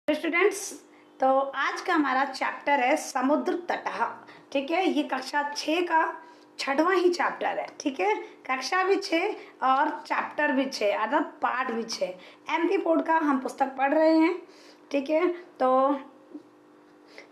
Students, तो आज का हमारा चैप्टर है समुद्र तटः। ठीक है, ये कक्षा 6 का 6वां ही चैप्टर है। ठीक है, कक्षा भी 6 और चैप्टर भी 6 अर्थात पार्ट भी 6। एमपी बोर्ड का हम पुस्तक पढ़ रहे हैं। ठीक है, तो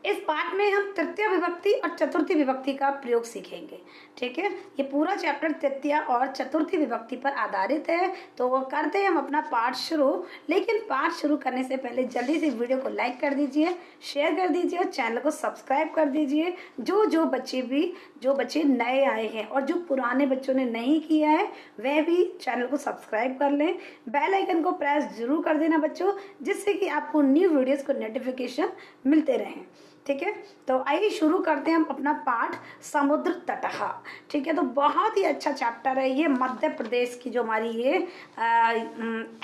इस पाठ में हम तृतीय विभक्ति और चतुर्थी विभक्ति का प्रयोग सीखेंगे। ठीक है, ये पूरा चैप्टर तृतीय और चतुर्थी विभक्ति पर आधारित है। तो वो करते हैं हम अपना पाठ शुरू। लेकिन पाठ शुरू करने से पहले जल्दी से वीडियो को लाइक कर दीजिए, शेयर कर दीजिए और चैनल को सब्सक्राइब कर दीजिए। जो बच्चे नए आए हैं और जो पुराने बच्चों ने नहीं किया है वह भी चैनल को सब्सक्राइब कर लें। बेल आइकन को प्रेस जरूर कर देना बच्चों, जिससे कि आपको न्यू वीडियोस को नोटिफिकेशन मिलते रहें। ठीक है, तो आइए शुरू करते हैं हम अपना पाठ समुद्र तटः। ठीक है, तो बहुत ही अच्छा चैप्टर है ये, मध्य प्रदेश की जो हमारी ये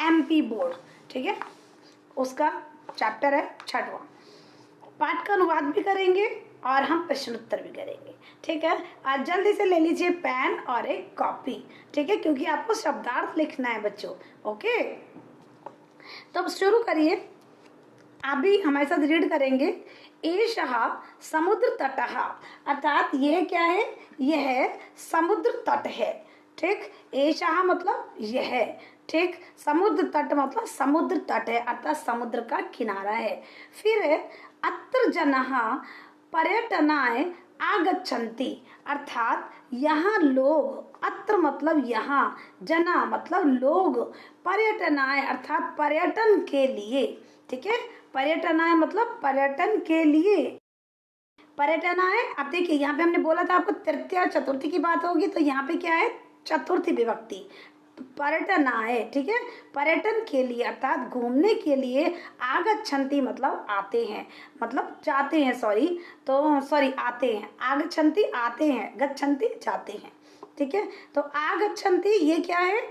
एमपी बोर्ड, ठीक है, उसका चैप्टर है 6वां। पाठ का अनुवाद भी करेंगे और हम प्रश्न उत्तर भी करेंगे। ठीक है, आज जल्दी से ले लीजिए पेन और एक कॉपी। ठीक है, क्योंकि आपको शब्दार्थ लिखना है बच्चों। ओके, तो अब शुरू करिए। आप भी हमारे साथ रीड करेंगे। एषः समुद्र तटः, अर्थात यह क्या है, यह समुद्र तट है। ठीक, एषः मतलब यह। ठीक, समुद्र तट मतलब समुद्र तट है अर्थात समुद्र का किनारा है। फिर अत्र जनः पर्यटनाय आगच्छन्ति, अर्थात यहाँ लोग, अत्र मतलब यहाँ, जना मतलब लोग, पर्यटनाय अर्थात पर्यटन के लिए। ठीक है, पर्यटनाय मतलब पर्यटन के लिए। पर्यटनाय, अब देखिए यहाँ पे हमने बोला था आपको तृतीय और चतुर्थी की बात होगी, तो यहाँ पे क्या है, चतुर्थी विभक्ति पर्यटनाय। ठीक है, पर्यटन के लिए अर्थात घूमने के लिए, आगच्छन्ति मतलब आते हैं, मतलब जाते हैं, आते हैं। आगच्छन्ति आते हैं, गच्छन्ति जाते हैं। ठीक है, तो आगच्छन्ति ये क्या है,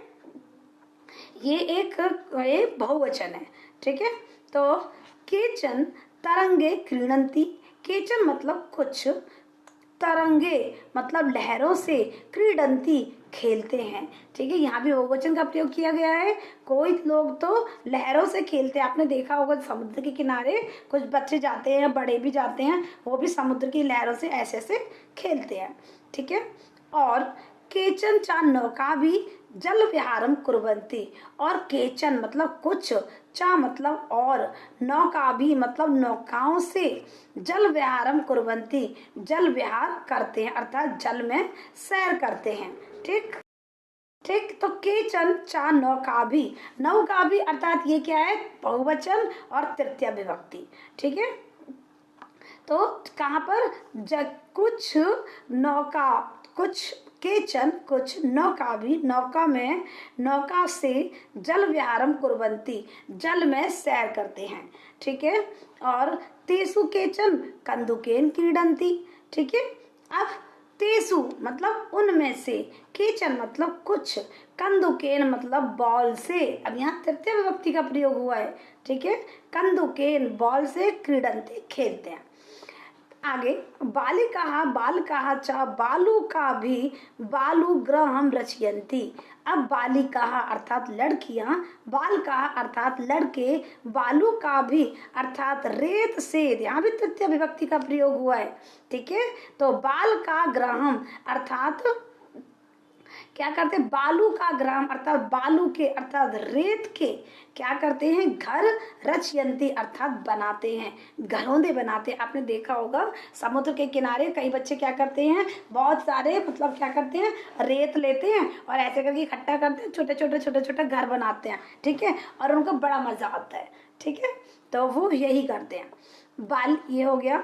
ये एक बहुवचन है। ठीक है, तो केचन तरंगे क्रीडंती, केचन मतलब कुछ, तरंगे मतलब लहरों से, क्रीडंती खेलते हैं। ठीक है, यहाँ भी बहुवचन का प्रयोग किया गया है। कोई लोग तो लहरों से खेलते हैं। आपने देखा होगा समुद्र के किनारे कुछ बच्चे जाते हैं, बड़े भी जाते हैं, वो भी समुद्र की लहरों से ऐसे ऐसे खेलते हैं। ठीक है, और केचन चा नौका भी जल विहारम कुर्वन्ति, और केचन मतलब कुछ, चा मतलब और, नौका भी मतलब नौकाओं से, जल विहारम कुर्वन्ति जल विहार करते हैं अर्थात जल में सैर करते हैं। ठीक ठीक, तो केचन चा नौका भी अर्थात ये क्या है, बहुवचन और तृतीय विभक्ति। ठीक है, तो कहाँ पर कुछ नौका, कुछ केचन कुछ, नौका भी नौका में, नौका से, जल विहारम कुर्वन्ति जल में सैर करते हैं। ठीक है, और तेसु केचन कंदुकेन क्रीडंती। ठीक है, अब तेसु मतलब उनमें से, केचन मतलब कुछ, कंदुकेन मतलब बॉल से। अब यहाँ तृतीय विभक्ति का प्रयोग हुआ है। ठीक है, कंदुकेन बॉल से, क्रीडंती खेलते हैं। आगे बालिकाः बालकाः च बालुका भी बालू ग्रहम रचयन्ति। अब बालिकाः अर्थात लड़कियां, बालकाः अर्थात लड़के, बालुका भी अर्थात रेत से, यहाँ भी तृतीय विभक्ति का प्रयोग हुआ है। ठीक है, तो बाल का ग्रहम अर्थात क्या करते हैं, बालू का ग्राम अर्थात बालू के अर्थात रेत के क्या करते हैं, घर, रचयंती अर्थात बनाते हैं, घरौंदे बनाते हैं। आपने देखा होगा समुद्र के किनारे कई बच्चे क्या करते हैं, बहुत सारे मतलब क्या करते हैं, रेत लेते हैं और ऐसे करके इकट्ठा करते हैं, छोटे छोटे घर बनाते हैं। ठीक है, और उनको बड़ा मजा आता है। ठीक है, तो वो यही करते हैं। बाल, ये हो गया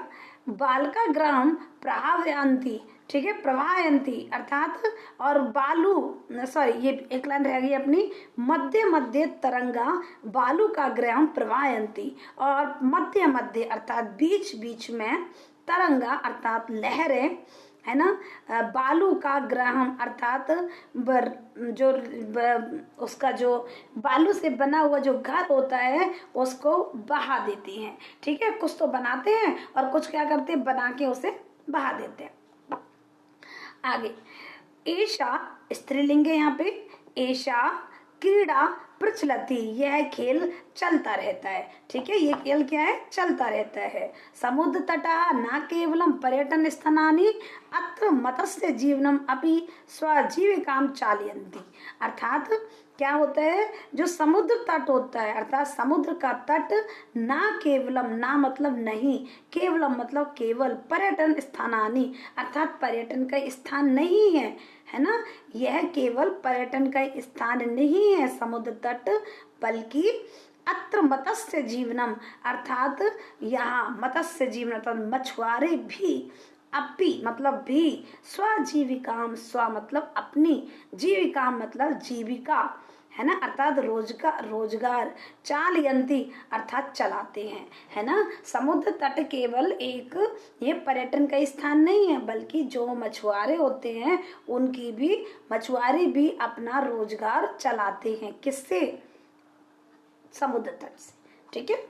बालका ग्राम प्रभावयंती। ठीक है, प्रभावयंती अर्थात, और बालू, ये एक लाइन रह गई अपनी, मध्य मध्य तरंगा बालू का ग्राम प्रभावयंती, और मध्य मध्य अर्थात बीच बीच में, तरंगा अर्थात लहरें, है ना, बालू का ग्राम अर्थात उसका जो बालू से बना हुआ जो घर होता है उसको बहा देती हैं। ठीक है, कुछ तो बनाते हैं और कुछ क्या करते हैं, बना के उसे बहा देते हैं। आगे एषा स्त्रीलिंग है, यहाँ पे एषा क्रीड़ा प्रचलति, यह खेल चलता रहता है। ठीक है, ये खेल क्या है, चलता रहता है। समुद्र तटा न केवलम पर्यटन स्थानानि अत्र मत्स्य जीवनम अपि स्वजीविकाम चालयन्ति। अर्थात क्या होता है, जो समुद्र तट होता है अर्थात समुद्र का तट ना केवलम, ना मतलब नहीं, केवलम मतलब केवल, पर्यटन स्थानानि अर्थात पर्यटन का स्थान नहीं है ना, यह केवल पर्यटन का स्थान नहीं है समुद्र तट, बल्कि अत्र मत्स्य जीवनम अर्थात यहाँ मत्स्य जीवन अर्थात मछुआरे भी, अपि मतलब भी, स्वजीविकाम, स्व मतलब अपनी, जीविका मतलब जीविका है ना, अर्थात रोजगार, चालयंती अर्थात चलाते हैं, है ना। समुद्र तट केवल एक ये पर्यटन का स्थान नहीं है, बल्कि जो मछुआरे होते हैं उनकी भी, मछुआरे भी अपना रोजगार चलाते हैं, किससे, समुद्र तट से। ठीक है,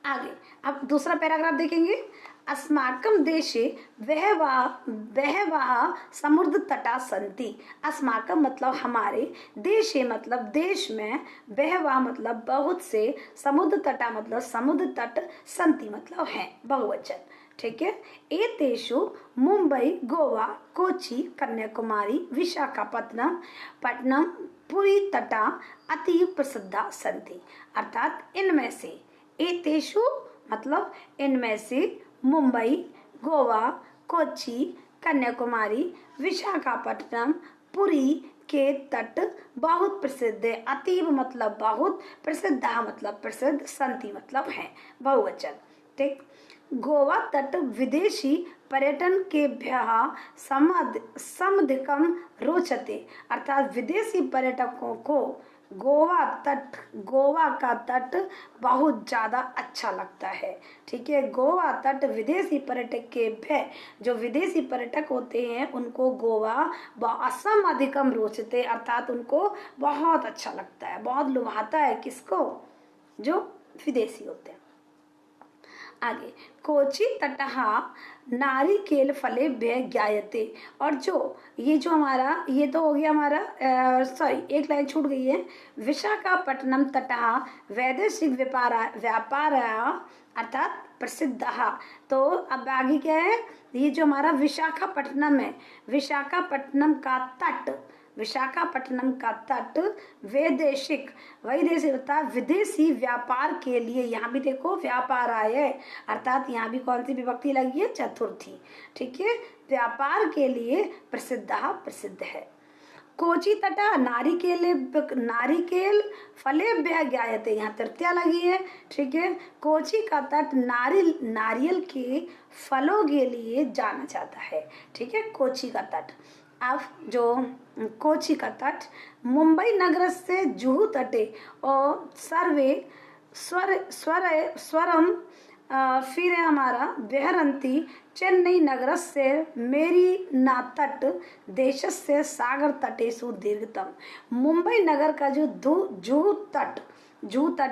आगे अब दूसरा पैराग्राफ देखेंगे। अस्माकं देशे बहवः समुद्र तटा सन्ति। अस्माकं मतलब हमारे, देशे मतलब देश में, बहवः मतलब बहुत से, समुद्र तटा मतलब समुद्र तट, सन्ति मतलब है बहुवचन। ठीक है, एतेषु मुंबई, गोवा, कोची, कन्याकुमारी, विशाखापट्टनम, पट्टनम, पुरी तटा अति प्रसिद्धा सन्ति। अर्थात इनमें से, एतेषु मतलब इनमें से, मुंबई, गोवा, कोच्चि, कन्याकुमारी, विशाखापट्टनम, पुरी के तट बहुत प्रसिद्ध है। अतीब मतलब बहुत, प्रसिद्ध मतलब प्रसिद्ध, संति मतलब है बहुवचन। ठीक, गोवा तट विदेशी पर्यटन के समधिकम रोचते अर्थात विदेशी पर्यटकों को गोवा तट, गोवा का तट बहुत ज्यादा अच्छा लगता है। ठीक है, गोवा तट विदेशी पर्यटक के भय, जो विदेशी पर्यटक होते हैं उनको गोवा असम अधिकम रोचते अर्थात उनको बहुत अच्छा लगता है, बहुत लुभाता है, किसको, जो विदेशी होते हैं। आगे, कोची तटः नारिकेल फलेभ्यः ज्ञायते। और जो ये जो हमारा, ये तो हो गया हमारा, सॉरी एक लाइन छूट गई है। विशाखापट्टनम तटः वैदेशिक व्यापार अर्थात प्रसिद्ध। तो अब आगे क्या है, ये जो हमारा विशाखापट्टनम है, विशाखापट्टनम का तट, विशाखापट्टनम का तट वैदेशिक, वैदेशिक अर्थात विदेशी व्यापार के लिए, यहाँ भी देखो व्यापार आए अर्थात यहाँ भी कौन सी विभक्ति लगी है, चतुर्थी। ठीक है, व्यापार के लिए प्रसिद्ध है। कोची तटा नारिकेल फलेभ्यः ज्ञायते, यहाँ तृतीया लगी है। ठीक है, कोची का तट नारियल के फलों के लिए जाना जाता है। ठीक है, कोची का तट। अब जो कोची का तट मुंबई नगर से जुहू तटे और स्वरम फिर है हमारा बेहरंती चेन्नई नगर से मेरीना तट देशस्य सागर तटेषु दीर्घतम। मुंबई नगर का जो जुहू तट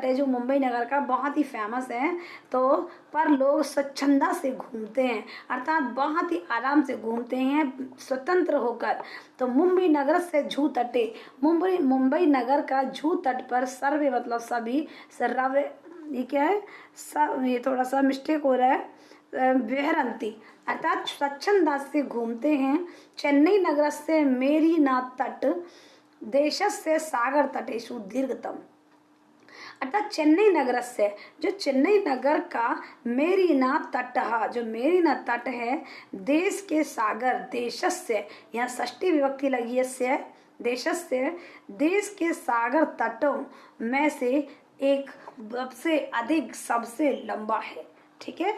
है, जो मुंबई नगर का बहुत ही फेमस है, तो पर लोग स्वच्छंदा से घूमते हैं अर्थात बहुत ही आराम से घूमते हैं स्वतंत्र होकर। तो मुंबई नगर से जुहू तटे, मुंबई नगर का जुहू तट पर सर्वे मतलब सभी, सर्वे ये क्या है, सब ये थोड़ा सा मिस्टेक हो रहा है, बेहरंती अर्थात स्वच्छंदा से घूमते हैं। चेन्नई नगर से मेरीना तट देशस्य सागर तटेषु दीर्घतम अर्थात चेन्नई नगर से, जो चेन्नई नगर का मेरीना तट, जो मेरीना तट है, देश के सागर, देशस्य यहाँ षष्ठी विभक्ति लगी है, से देशस्य देश के सागर तटों में से एक सबसे अधिक, सबसे लंबा है। ठीक है,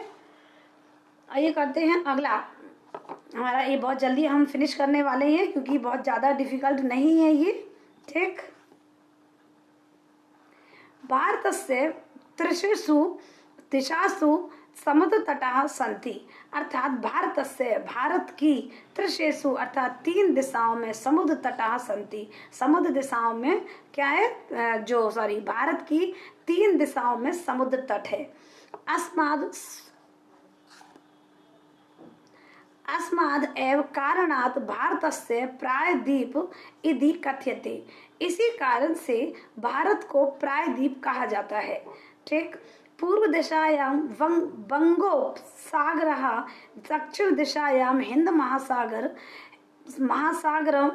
आइए करते हैं अगला। हमारा ये बहुत जल्दी हम फिनिश करने वाले हैं क्योंकि बहुत ज़्यादा डिफिकल्ट नहीं है ये। ठीक, भारतस्य त्रिषु दिशासु समुद्र तटाः सन्ति अर्थात भारत की त्रिषु अर्थात 3 दिशाओं में समुद्र तटाः सन्ति। समुद्र दिशाओं में क्या है, भारत की 3 दिशाओं में अस्माद् एव कारणात् भारतस्य प्रायद्वीप इति कथ्यते। इसी कारण से भारत को प्रायद्वीप कहा जाता है। ठीक। पूर्व दिशायां बंगोपसागरः, दक्षिण दिशायां हिंद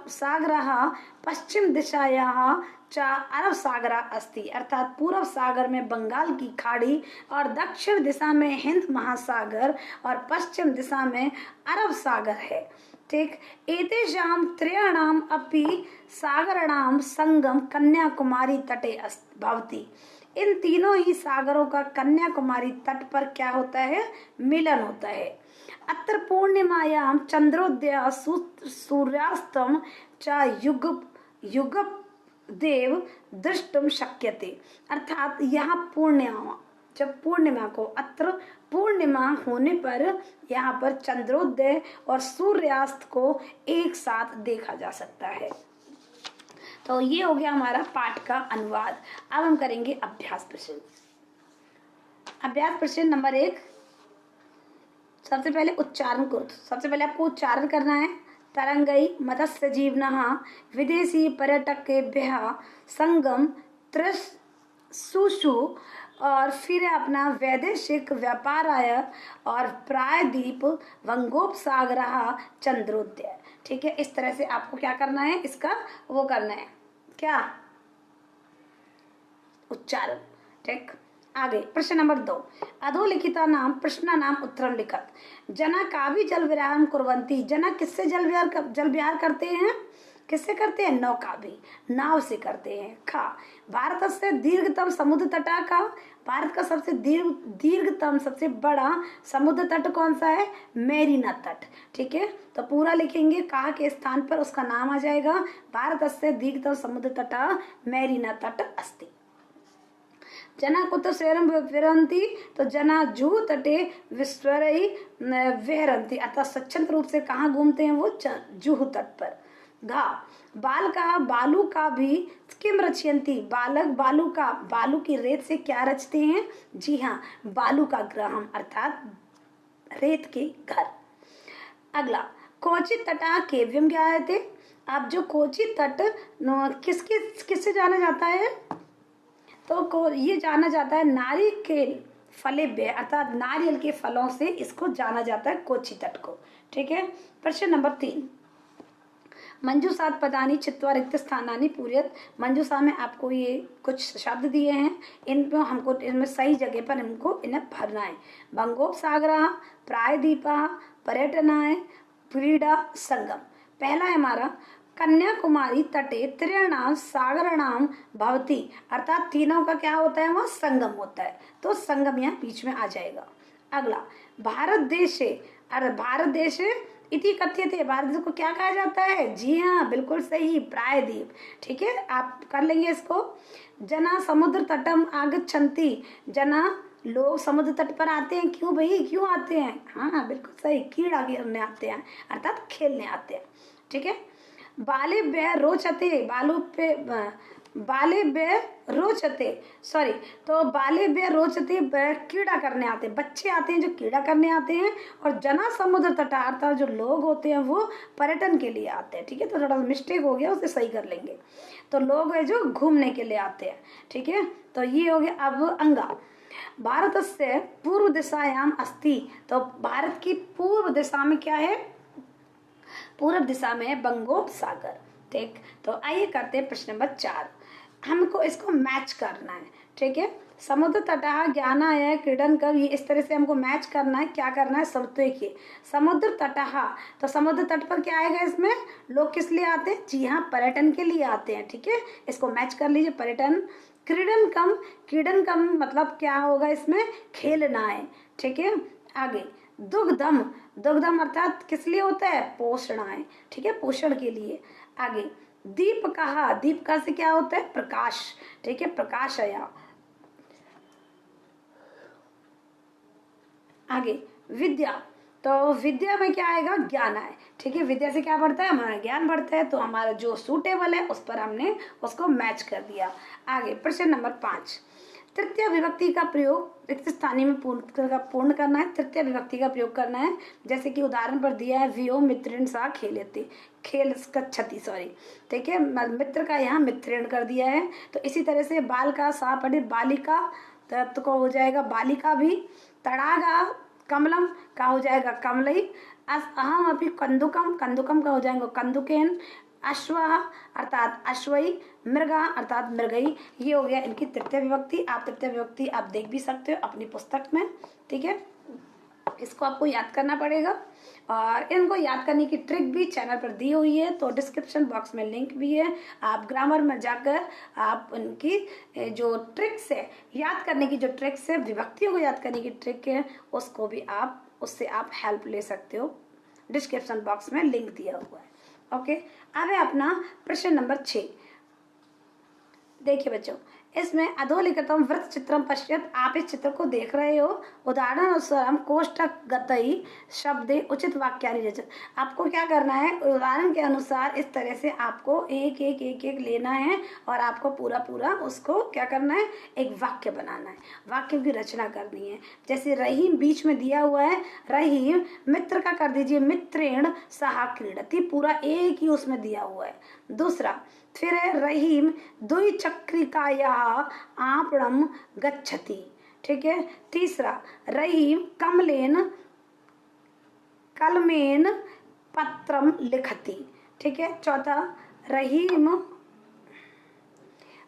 सागरः, पश्चिम दिशायां च अरब सागर अस्ति। अर्थात पूर्व सागर में बंगाल की खाड़ी और दक्षिण दिशा में हिंद महासागर और पश्चिम दिशा में अरब सागर है। ठीक। एतेषां त्रयाणाम् अपि सागराणां संगम कन्याकुमारी तटे भवति। इन तीनों ही सागरों का कन्याकुमारी तट पर क्या होता है? मिलन होता है। अत्र पूर्णिमायां चंद्रोदय सूर्यास्तम च युगपदेव दृष्टुम शक्यते। अर्थात यहाँ पूर्णिमा, जब पूर्णिमा को, अत्र पूर्णिमा होने पर यहाँ पर चंद्रोदय और सूर्यास्त को एक साथ देखा जा सकता है। तो ये हो गया हमारा पाठ का अनुवाद। अब हम करेंगे अभ्यास प्रश्न। अभ्यास प्रश्न नंबर 1, सबसे पहले उच्चारण करो। सबसे पहले आपको उच्चारण करना है। तरंगई मत्स्य जीवनः विदेशी पर्यटकेभ्यः संगम त्रिशुषु, और फिर अपना वैदेशिक व्यापाराय और प्रायद्वीप बंगोपसागरः चंद्रोदय। ठीक है, इस तरह से आपको क्या करना है, इसका वो करना है, क्या उच्चारण। ठीक। आगे प्रश्न नंबर 2, अधोलिखिता नाम प्रश्न नाम उत्तरम लिखत। जना कावि जल विहारम कुर्वन्ति। जना किससे जल विहार करते हैं? किससे करते हैं? नौकावि, नाव से करते हैं। खा भारत से दीर्घतम समुद्र तटा का। भारत का सबसे दीर्घतम सबसे बड़ा समुद्र तट कौन सा है? मेरीना तट। ठीक है, तो पूरा लिखेंगे, कहा के स्थान पर उसका नाम आ जाएगा। भारत से दीर्घतम समुद्र तटा मेरीना तट अस्ति। जना कुत्र शैरम विहरन्ति। तो जना जुहू तटे विश्वरई विहरन्ति। अर्थात स्वच्छंद रूप से कहाँ घूमते हैं? वो जुहू तट पर। घा बाल का बालू का भी किम रचयन्ति। बालक बालू की रेत से क्या रचते हैं? जी हाँ, बालू का ग्रहम, अर्थात रेत के घर। अगला, कोची तटा केव्यम क्या है थे। अब जो कोची तट किससे जाना जाता है? तो ये जाना जाता है नारिकेल फलेभ्य, अर्थात नारियल के फलों से इसको जाना जाता है कोची तट को। ठीक है। प्रश्न नंबर 3, मंजूषात पदानी चित्वा रिक्त स्थानानि पूरयत। मंजूषा में आपको ये कुछ शब्द दिए हैं, इनको हमको इनमें सही जगह पर इन्हें भरना है। बंगोपसागरः, प्रायद्वीपः, पर्यटनाय, क्रीडा, संगम। पहला है हमारा कन्याकुमारी तटे त्रयाणाम सागराणाम भवति। अर्थात तीनों का क्या होता है? वहाँ संगम होता है, तो संगम यहाँ बीच में आ जाएगा। अगला, भारत देशे, अरे भारत देशे इति कथ्यते। भारत देश को क्या कहा जाता है? जी हाँ, बिल्कुल सही, प्रायद्वीप। ठीक है, आप कर लेंगे इसको। जना समुद्र तटम आगच्छन्ति। जना लोग समुद्र तट पर आते हैं। क्यों भाई, क्यों आते हैं? हाँ बिल्कुल सही, कीड़ा गिरने आते हैं, अर्थात खेलने आते हैं। ठीक है। बालेभ्यः रोचते। बालेभ्यः रोचते, सॉरी, तो बालेभ्यः रोचते, कीड़ा करने आते हैं, बच्चे आते हैं जो कीड़ा करने आते हैं। और जना समुद्र तटा, अर्थात जो लोग होते हैं वो पर्यटन के लिए आते हैं। ठीक है, तो थोड़ा मिस्टेक हो गया, उसे सही कर लेंगे। तो लोग है जो घूमने के लिए आते हैं। ठीक है, तो ये हो गया। अब अंगा, भारत से पूर्व दिशायाम अस्ति। तो भारत की पूर्व दिशा में क्या है? पूर्व दिशा में बंगोपसागर। ठीक, तो आइए करते हैं प्रश्न नंबर 4। हमको इसको मैच करना है। ठीक है, समुद्र तटः ज्ञानाय क्रीडन कर, ये इस तरह से हमको मैच करना है। क्या करना है? सब देखिए, समुद्र तटः, तो समुद्र तट पर क्या आएगा? इसमें लोग किस लिए आते हैं? जी हाँ, पर्यटन के लिए आते हैं। ठीक है, इसको मैच कर लीजिए, पर्यटन। क्रीडन कम मतलब क्या होगा? इसमें खेलना है। ठीक है। आगे, दुग्धम, दुग्धम अर्थात किस लिए होता है? पोषणाएं। ठीक है, पोषण के लिए। आगे, दीपकः, दीपका से क्या होता है? प्रकाश। ठीक है, प्रकाशया। आगे, विद्या, तो विद्या में क्या आएगा? ज्ञान आए। ठीक है, विद्या से क्या बढ़ता है? हमारा ज्ञान बढ़ता है, तो हमारा जो सूटेबल है उस पर हमने उसको मैच कर दिया। आगे प्रश्न नंबर 5, तृतीय विभक्ति का प्रयोग रिक्त स्थानी में पूर्ण करना है, तृतीय विभक्ति का प्रयोग करना है। जैसे कि उदाहरण पर दिया है, वियो मित्रेण सा खेलते, खेल गच्छति, सॉरी, ठीक है, मित्र का यहाँ मित्रेण कर दिया है। तो इसी तरह से बाल का सा पढ़े बालिका, तो को हो जाएगा बालिका भी। तड़ागा कमलम का हो जाएगा कमलई। अहम अभी कंदुकम, कंदुकम का हो जाएगा कंदुकेन। अश्व अर्थात अश्वई, मृगा अर्थात मृगई। ये हो गया इनकी तृतीय विभक्ति। आप तृतीय विभक्ति आप देख भी सकते हो अपनी पुस्तक में, ठीक है। इसको आपको याद करना पड़ेगा और इनको याद करने की ट्रिक भी चैनल पर दी हुई है, तो डिस्क्रिप्शन बॉक्स में लिंक भी है। आप ग्रामर में जाकर आप उनकी जो ट्रिक्स है, याद करने की जो ट्रिक्स है, विभक्तियों को याद करने की ट्रिक है, उसको भी आप उससे आप हेल्प ले सकते हो। डिस्क्रिप्शन बॉक्स में लिंक दिया हुआ है। ओके, अब है अपना प्रश्न नंबर 6। देखिए बच्चों, इसमें अधोलिखितम वृत्त चित्रम पश्यत, आप इस चित्र को देख रहे हो। उदाहरण अनुसार कोष्ठक गतई शब्दे उचित वाक्यानि रचत। आपको क्या करना है, उदाहरण के अनुसार इस तरह से आपको एक एक एक एक लेना है और आपको पूरा पूरा उसको क्या करना है, एक वाक्य बनाना है, वाक्य की रचना करनी है। जैसे रहीम बीच में दिया हुआ है, रहीम मित्र का कर दीजिए मित्रेण सह क्रीडति, पूरा एक ही उसमें दिया हुआ है। दूसरा फिर है रहीम द्विचक्रिकाया आपणम गच्छति, ठीक है। तीसरा रहीम कमलेन कलमेन पत्रम लिखति, ठीक है। चौथा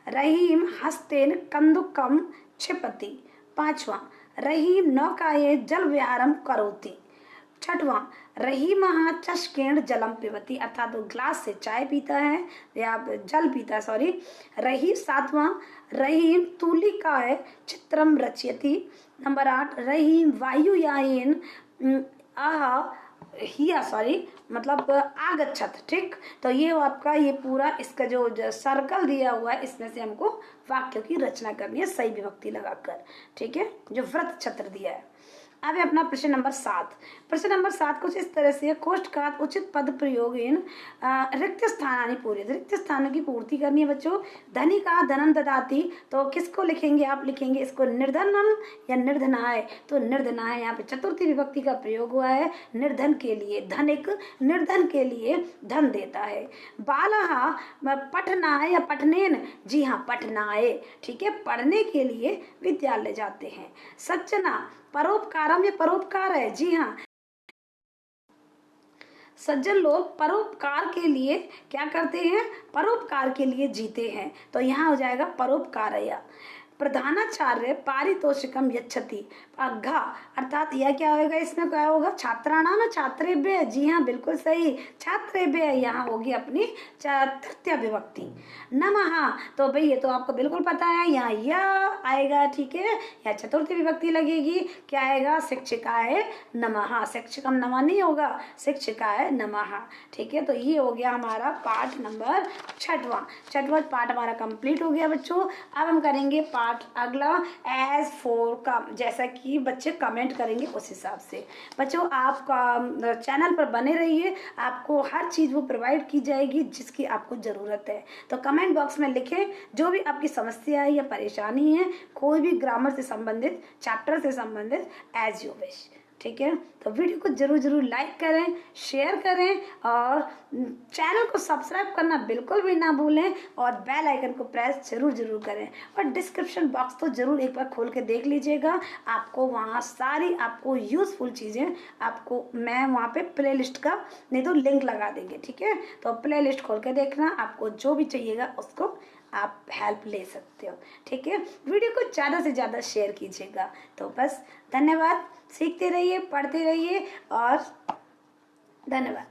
रहीम हस्तेन कंदुकम क्षिपति। पांचवा रहीम नौकाये जल विहारम करोति। छठवां रहीमः चषकेण जलम पिबति, अर्थात वो ग्लास से चाय पीता है या जल पीता है, सॉरी। सातवां रहीम तूलिकाय चित्रम रचयति। नंबर 8 रहीम वायुयायेन मतलब आगच्छत, ठीक। तो ये आपका ये पूरा इसका जो सर्कल दिया हुआ है, इसमें से हमको वाक्यों की रचना करनी है सही विभक्ति लगाकर, ठीक है, जो वृत्त छत्र दिया है। अब है अपना प्रश्न नंबर 7। प्रश्न नंबर 7 कुछ इस तरह से, कोष्ठकात उचित पद प्रयोगेन रिक्त स्थानानि पूरे, रिक्त स्थानों की पूर्ति करनी है बच्चों। धनी का धनम ददाती, तो किसको लिखेंगे, आप लिखेंगे इसको निर्धनम या निर्धनाय, तो निर्धनाय यहाँ पे चतुर्थी विभक्ति का प्रयोग हुआ है। निर्धन के लिए धनिक, निर्धन के लिए धन देता है। बालहा पठनाय या पठनेन, जी हाँ पठनाय, ठीक है, पढ़ने के लिए विद्यालय जाते हैं। सज्जना परोपकारम, ये परोपकार है, जी हाँ, सज्जन लोग परोपकार के लिए क्या करते हैं, परोपकार के लिए जीते हैं। तो यहाँ हो जाएगा परोपकारया। प्रधानाचार्य पारितोषिकम यच्छति, अघा अर्थात यह क्या होगा, इसमें क्या होगा, छात्राणाम छात्रेभ्य, जी हाँ बिल्कुल सही, छात्रेभ्य यहाँ होगी अपनी तृतीय विभक्ति। नमः, तो भाई ये तो आपको बिल्कुल पता है, यहाँ यह आएगा, ठीक है, यहाँ चतुर्थी विभक्ति लगेगी, क्या आएगा, शिक्षिकाय नमः, शिक्षकम नमः नहीं होगा, शिक्षिकाय नमः, ठीक है। तो ये हो गया हमारा पाठ नंबर 6वां पाठ हमारा कंप्लीट हो गया बच्चों। अब हम करेंगे पाठ अगला एज फोर का, जैसा कि बच्चे कमेंट करेंगे उस हिसाब से। बच्चों आप चैनल पर बने रहिए, आपको हर चीज़ वो प्रोवाइड की जाएगी जिसकी आपको ज़रूरत है। तो कमेंट बॉक्स में लिखें जो भी आपकी समस्या है या परेशानी है, कोई भी ग्रामर से संबंधित, चैप्टर से संबंधित, एज यू विश, ठीक है। तो वीडियो को जरूर लाइक करें, शेयर करें और चैनल को सब्सक्राइब करना बिल्कुल भी ना भूलें और बेल आइकन को प्रेस जरूर करें। और डिस्क्रिप्शन बॉक्स तो जरूर एक बार खोल के देख लीजिएगा, आपको वहाँ सारी आपको यूजफुल चीज़ें आपको मैं वहाँ पे प्लेलिस्ट का नहीं तो लिंक लगा देंगे, ठीक है। तो प्लेलिस्ट खोल के देखना, आपको जो भी चाहिएगा उसको आप हेल्प ले सकते हो, ठीक है। वीडियो को ज़्यादा से ज़्यादा शेयर कीजिएगा। तो बस धन्यवाद, सीखते रहिए, पढ़ते रहिए और धन्यवाद।